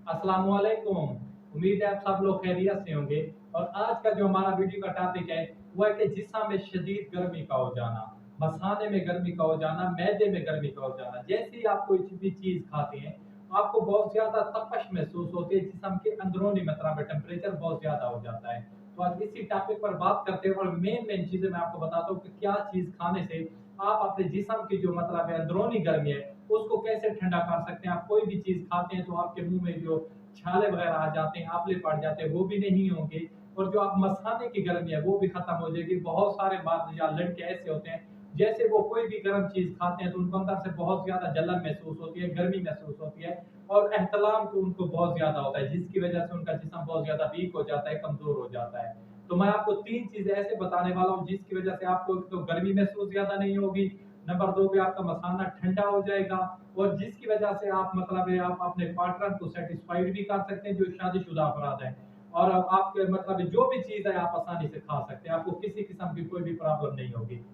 अस्सलामुअलैकुम। उम्मीद है आप सब लोग खैरियत से होंगे। और आज का जो हमारा वीडियो का टॉपिक है वो है कि जिस्म में शदीद गर्मी का हो जाना, मसाने में गर्मी का हो जाना, मैदे में गर्मी का हो जाना। जैसे ही आप कोई भी चीज़ खाते हैं आपको बहुत ज़्यादा तपश महसूस होती है, जिस्म के अंदरूनी मात्रा में टेम्परेचर बहुत ज़्यादा हो जाता है। तो आज इसी टॉपिक पर बात करते हैं और मेन चीज़ें मैं आपको बताता हूँ कि क्या चीज़ खाने से आप अपने जिस्म की जो मतलब है अंदरूनी गर्मी है उसको कैसे ठंडा कर सकते हैं। आप कोई भी चीज़ खाते हैं तो आपके मुंह में जो छाले वगैरह आ जाते हैं, आपले पड़ जाते हैं, वो भी नहीं होंगे। और जो आप मसाने की गर्मी है वो भी खत्म हो जाएगी। बहुत सारे बात या लड़के ऐसे होते हैं जैसे वो कोई भी गर्म चीज़ खाते हैं तो उनको अंदर से बहुत ज़्यादा जलन महसूस होती है, गर्मी महसूस होती है और एहतलाम तो उनको बहुत ज़्यादा होता है, जिसकी वजह से उनका जिस्म बहुत ज़्यादा वीक हो जाता है, कमज़ोर हो जाता है। तो मैं आपको 3 चीज़ें ऐसे बताने वाला हूँ जिसकी वजह से आपको एक तो गर्मी महसूस ज़्यादा नहीं होगी, नंबर 2 पे आपका मसाना ठंडा हो जाएगा और जिसकी वजह से आप मतलब है आप अपने पार्टनर को सेटिस्फाइड भी कर सकते हैं जो शादीशुदा अफराद हैं। और आपके मतलब जो भी चीज़ है आप आसानी से खा सकते हैं, आपको किसी किस्म की कोई भी प्रॉब्लम नहीं होगी।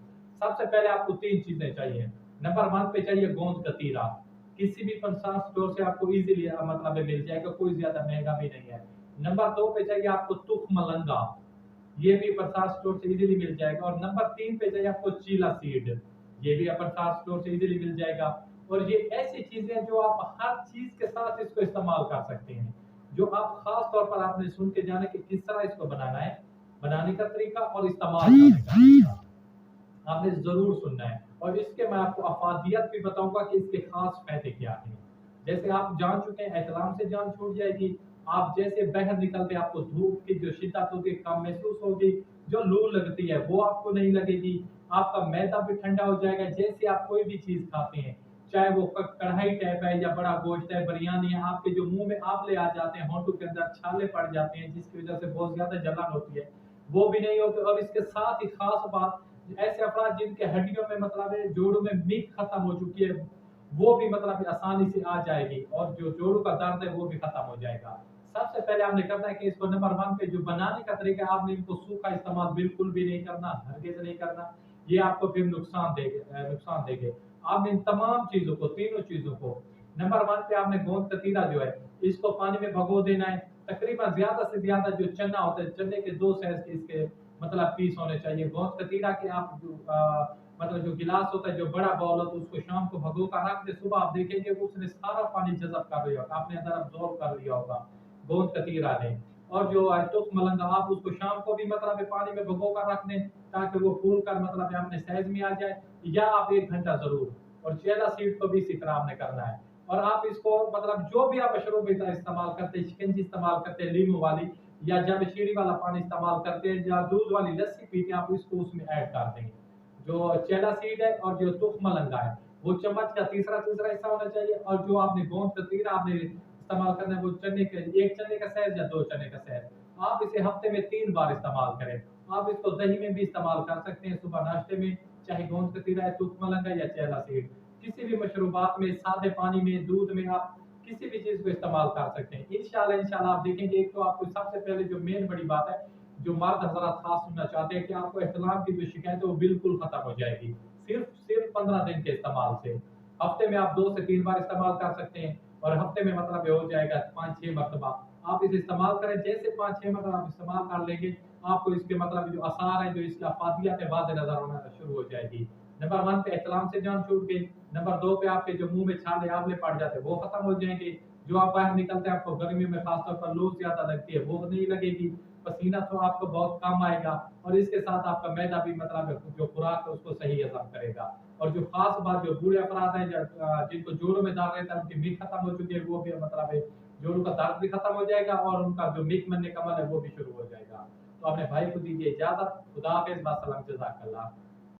सबसे पहले आपको 3 चीज़ें चाहिए। नंबर 1 पे चाहिए गोंद कतीरा। किसी भी पंसार स्टोर से आपको इज़िली मतलब मिल जाएगा, कोई ज़्यादा महँगा भी नहीं है। नंबर 2 पे चाहिए आपको तुख मलंगा, ये भी प्रसाद स्टोर से इजीली मिल जाएगा। और नंबर 3 पे चाहिए आपको चीला सीड, ये भी प्रसाद स्टोर से इजीली मिल जाएगा। और ये ऐसी चीजें हैं जो आप हर चीज के साथ इसको इस्तेमाल कर सकते हैं, जो आप खास तौर पर आपने सुन के जाने कि किस तरह इसको बनाना है, बनाने का तरीका और इस्तेमाल करने का तरीका आपने जरूर सुनना है। और इसके मैं आपको अफादियत भी बताऊंगा कि इसके खास फायदे क्या हैं। जैसे आप जान चुके हैं एहतलाम से जान छूट जाएगी, आप जैसे बाहर निकलते आपको धूप की जो शिद्दत होगी कम महसूस होगी, जो लू लगती है वो आपको नहीं लगेगी, आपका मैदा भी ठंडा हो जाएगा। जैसे आप कोई भी चीज खाते हैं, चाहे वो कढ़ाई टाइप है या बड़ा गोश्त है, बिरयानी है, आपके जो मुंह में आपले आ जाते हैं, होंठों के अंदर छाले पड़ जाते हैं जिसकी वजह से बहुत ज्यादा जलन होती है, वो भी नहीं होती। और इसके साथ ही खास बात, ऐसे अफराद जिनके हड्डियों में मतलब है जोड़ों में मीक खत्म हो चुकी है, वो भी मतलब आसानी से आ जाएगी और जो जोड़ों का दर्द है वो भी खत्म हो जाएगा। सबसे पहले आपने करना है कि इसको नंबर 1 पे जो बनाने का तरीका है, आपने इनको सूखा इस्तेमाल बिल्कुल भी नहीं करना, हरगिज नहीं करना। ये आपको फिर नुकसान देंगे। आपने इन तमाम चीजों को, तीनों चीजों को, नंबर 1 पे आपने गोंद कतीरा जो है इसको पानी में भगो देना है। तकरीबन ज्यादा से ज्यादा जो चना होता है, चने के 2 साइज के इसके मतलब पीस होने चाहिए। गोंद कतीरा के आप मतलब जो गिलास होता है, जो बड़ा बाउल होता है, उसको शाम को भगो कर रख दे, सुबह आप देखेंगे उसने सारा पानी जज़ब कर लिया होगा, आपने अंदर अब्जॉर्ब कर लिया होगा गोंद कतीरा ने। और जो तुख मलंगा आप उसको शाम को भी मतलब पानी में भगो कर रख दें ताकि वो फूल कर मतलब अपने साइज में आ जाए, या आप 1 घंटा जरूर। और चेला सीड को भी इसी तरह आपने करना है। और आप इसको मतलब जो भी आप मशरूब इस्तेमाल करते हैं, शिकंजी इस्तेमाल करते हैं लीमू वाली, या जब शीरी वाला पानी इस्तेमाल करते हैं, या दूध वाली लस्सी पीते हैं, आप इसको उसमें ऐड कर देंगे। जो चेला सीड है और जो तुख मलंगा है वो चम्मच का तीसरा तीसरा हिस्सा होना चाहिए। और जो आपने गोंद कतीरा आपने इस्तेमाल करना है वो चने के, 1 चने का साइज या 2 चने का साइज। आप इसे हफ्ते में 3 बार इस्तेमाल करें। आप इसको दही में भी इस्तेमाल कर सकते हैं, सुबह नाश्ते में, चाहे गोंद कतीरा है, तुख मलंगा या चेला सीड, किसी भी मशरूबात में, सादे पानी में, दूध में, आप किसी भी चीज को इस्तेमाल कर सकते हैं। इंशाल्लाह आप देखेंगे। एक तो आपको सबसे पहले जो मेन बड़ी बात है, जो मर्द हजरात खास सुनना चाहते हैं, कि आपको इख्तिलाफ की जो शिकायत है वो बिल्कुल खत्म हो जाएगी सिर्फ 15 दिन के इस्तेमाल से। हफ्ते में आप 2 से 3 बार इस्तेमाल कर सकते हैं और हफ्ते में मतलब ये हो जाएगा 5-6 मरतबा। आप इसे इस्तेमाल करें, जैसे 5-6 मरतबा आप इस्तेमाल कर लेंगे आपको इसके मतलब जो आसार है, जो इसकी अफादियत है, वाज़ेह नजर होना शुरू हो जाएगी। नंबर 1 पे एहतलाम से जान छूट गई। नंबर 2 पे आपके जो मुंह में छाले आंवले पड़ जाते हैं वो खत्म हो जाएंगे। जो आप बाहर निकलते हैं आपको गर्मी में खासतौर पर लू ज्यादा लगती है वो नहीं लगेगी। पसीना तो आपको बहुत कम आएगा और इसके साथ आपका मैदा भी मतलब जो खुराक है उसको सही हजम करेगा। और जो खास बात, जो बूढ़े अफराद हैं जिनको जोड़ों में दर्द रहता है, उनकी मीक खत्म हो चुकी है, वो भी मतलब जोड़ों का दर्द भी खत्म हो जाएगा और उनका जो मीक बनने का अमल है वो भी शुरू हो जाएगा। तो अपने भाई को दीजिए इजाजत। खुदा हाफिज़, सलाम, जज़ाकल्लाह।